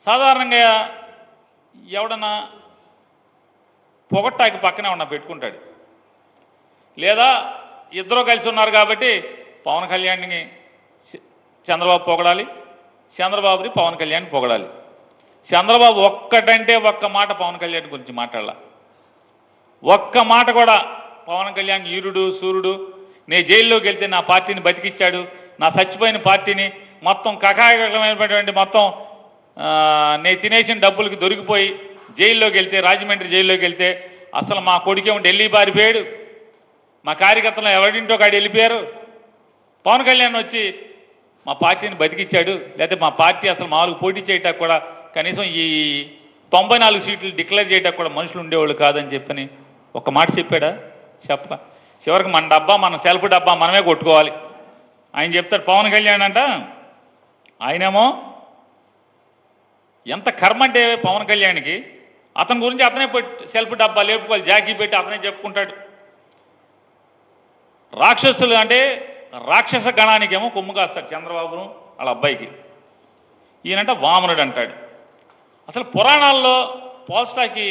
సాధారణంగా ఎవడన్నా పొగట్టాకి పక్కనే ఉన్న పెట్టుకుంటాడు, లేదా ఇద్దరు కలిసి ఉన్నారు కాబట్టి పవన్ కళ్యాణ్ని చంద్రబాబు పొగడాలి, చంద్రబాబుని పవన్ కళ్యాణ్ పొగడాలి. చంద్రబాబు ఒక్కటంటే ఒక్క మాట పవన్ కళ్యాణ్ గురించి మాట్లాడాల, ఒక్క మాట కూడా పవన్ కళ్యాణ్ ఈరుడు సూర్యుడు, నేను జైల్లోకి వెళ్తే నా పార్టీని బతికిచ్చాడు, నా చచ్చిపోయిన పార్టీని మొత్తం కకాయకమైనటువంటి మొత్తం నేను తినేసిన డబ్బులకి దొరికిపోయి జైల్లోకి వెళ్తే, రాజమండ్రి జైల్లోకి వెళ్తే అసలు మా కొడుకేమో ఢిల్లీ పారిపోయాడు, మా కార్యకర్తలు ఎవరింటో కాడి వెళ్ళిపోయారు, పవన్ కళ్యాణ్ వచ్చి మా పార్టీని బతికిచ్చాడు, లేకపోతే మా పార్టీ అసలు మామూలుగా పోటీ చేయటానికి కూడా కనీసం ఈ 94 సీట్లు డిక్లేర్ చేయడానికి కూడా మనుషులు ఉండేవాళ్ళు కాదని చెప్పని ఒక మాట చెప్పాడా? చివరికి మన డబ్బా, మన సెల్ఫ్ డబ్బా మనమే కొట్టుకోవాలి ఆయన చెప్తాడు. పవన్ కళ్యాణ్ అంట, ఆయనేమో ఎంత కర్మ అంటే పవన్ కళ్యాణ్కి, అతని గురించి అతనే సెల్ఫ్ డబ్బా లేపుకోవాలి, జాకీ పెట్టి అతనే చెప్పుకుంటాడు. రాక్షసులు అంటే రాక్షస గణానికేమో కొమ్ము కాస్తాడు చంద్రబాబును వాళ్ళ అబ్బాయికి, ఈయనంట వామనుడు అంటాడు. అసలు పురాణాల్లో పోల్స్టాకి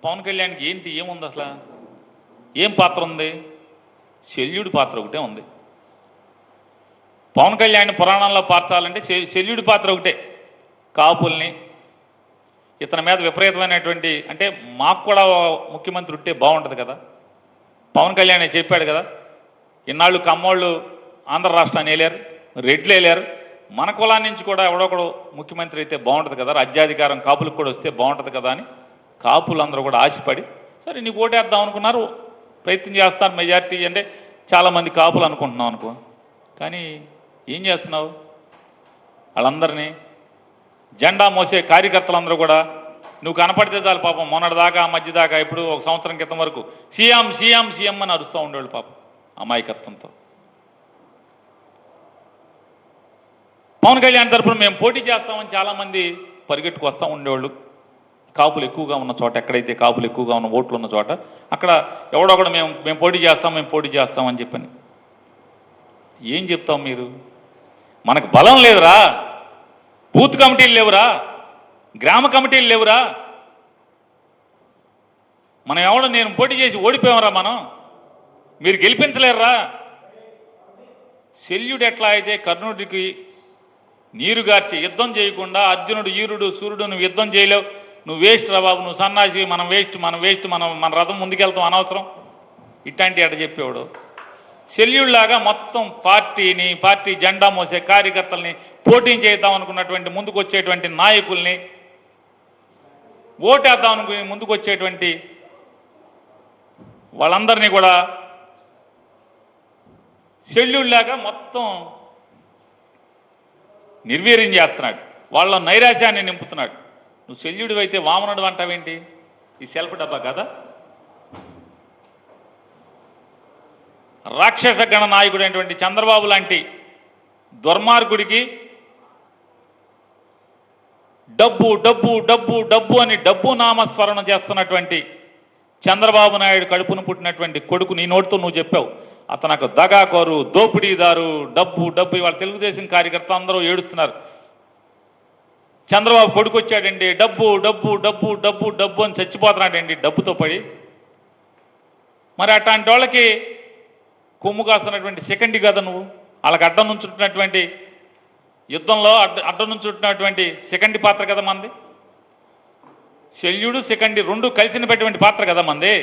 పవన్ కళ్యాణ్కి ఏంటి, ఏముంది అసలు, ఏం పాత్ర ఉంది? శల్యుడి పాత్ర ఒకటే ఉంది. పవన్ కళ్యాణ్ పురాణంలో పార్చాలంటే శల్యుడి పాత్ర ఒకటే. కాపుల్ని ఇతని మీద విపరీతమైనటువంటి, అంటే మాకు కూడా ముఖ్యమంత్రి ఉంటే బాగుంటుంది కదా, పవన్ కళ్యాణ్ చెప్పాడు కదా, ఇన్నాళ్ళు కమ్మోళ్ళు ఆంధ్ర రాష్ట్రాన్ని వెళ్ళారు, రెడ్లు వెళ్ళారు, మన కులాన్ని నుంచి కూడా ఎవడొకడు ముఖ్యమంత్రి అయితే బాగుంటుంది కదా, రాజ్యాధికారం కాపులకు కూడా వస్తే బాగుంటుంది కదా అని కాపులందరూ కూడా ఆశపడి సరే నీకు ఓటేద్దాం అనుకున్నారు, ప్రయత్నం చేస్తాను, మెజార్టీ అంటే చాలామంది కాపులు అనుకుంటున్నాం అనుకో. కానీ ఏం చేస్తున్నావు? వాళ్ళందరినీ జెండా మోసే కార్యకర్తలందరూ కూడా నువ్వు కనపడితే చాలు పాపం, మొన్నటిదాకా మధ్య దాకా ఇప్పుడు ఒక సంవత్సరం క్రితం వరకు సీఎం సీఎం సీఎం అని అరుస్తూ ఉండేవాళ్ళు పాపం అమాయకత్వంతో. పవన్ కళ్యాణ్ తరపున మేము పోటీ చేస్తామని చాలామంది పరిగెట్టుకు వస్తూ ఉండేవాళ్ళు. కాపులు ఎక్కువగా ఉన్న చోట, ఎక్కడైతే కాపులు ఎక్కువగా ఉన్న ఓట్లు ఉన్న చోట అక్కడ ఎవడొకడు మేము పోటీ చేస్తామని చెప్పని. ఏం చెప్తాం మీరు? మనకు బలం లేదురా, బూత్ కమిటీలు లేవురా, గ్రామ కమిటీలు లేవురా, మనం ఎవడో నేను పోటీ చేసి ఓడిపోయామరా, మనం మీరు గెలిపించలేరురా. శల్యుడు ఎట్లా అయితే కర్ణుడికి నీరుగార్చి యుద్ధం చేయకుండా అర్జునుడు ఈరుడు సూర్యుడు నువ్వు యుద్ధం చేయలేవు, నువ్వు వేస్ట్ రా బాబు, నువ్వు సన్నాసి, మనం వేస్ట్ మన రథం ముందుకెళ్తాం అనవసరం, ఇట్లాంటి అట చెప్పేవాడు. శల్యుడిలాగా మొత్తం పార్టీ జెండా మోసే కార్యకర్తల్ని, పోటీ చేద్దాం అనుకున్నటువంటి ముందుకు వచ్చేటువంటి నాయకుల్ని, ఓటేద్దాం అనుకుని ముందుకు వచ్చేటువంటి వాళ్ళందరినీ కూడా శల్యుడిలాగా మొత్తం నిర్వీర్యం చేస్తున్నాడు, వాళ్ళ నైరాశ్యాన్ని నింపుతున్నాడు. నువ్వు శల్యుడు అయితే వామనుడు అంటావేంటి? ఈ సెల్ఫ్ డబ్బా కదా. రాక్షస గణ నాయకుడు అయినటువంటి చంద్రబాబు లాంటి దుర్మార్గుడికి డబ్బు డబ్బు డబ్బు డబ్బు అని డబ్బు నామస్మరణ చేస్తున్నటువంటి చంద్రబాబు నాయుడు కడుపును పుట్టినటువంటి కొడుకు, నీ నోటితో నువ్వు చెప్పావు అతను దగాకోరు, దోపిడీదారు, డబ్బు డబ్బు. ఇవాళ తెలుగుదేశం కార్యకర్తలు అందరూ ఏడుస్తున్నారు, చంద్రబాబు కొడుకు వచ్చాడండి, డబ్బు డబ్బు డబ్బు డబ్బు డబ్బు అని చచ్చిపోతున్నాడండి డబ్బుతో పడి. మరి అట్లాంటి వాళ్ళకి కొమ్ము కాస్తున్నటువంటి సెకండ్ కదా నువ్వు, వాళ్ళకి అడ్డం నుంచుంటున్నటువంటి యుద్ధంలో అడ్డం నుంచుంటున్నటువంటి సెకండ్ పాత్ర కదా మంది. శల్యుడు సెకండ్ రెండు కలిసిన పెట్టినటువంటి పాత్ర కదా మంది.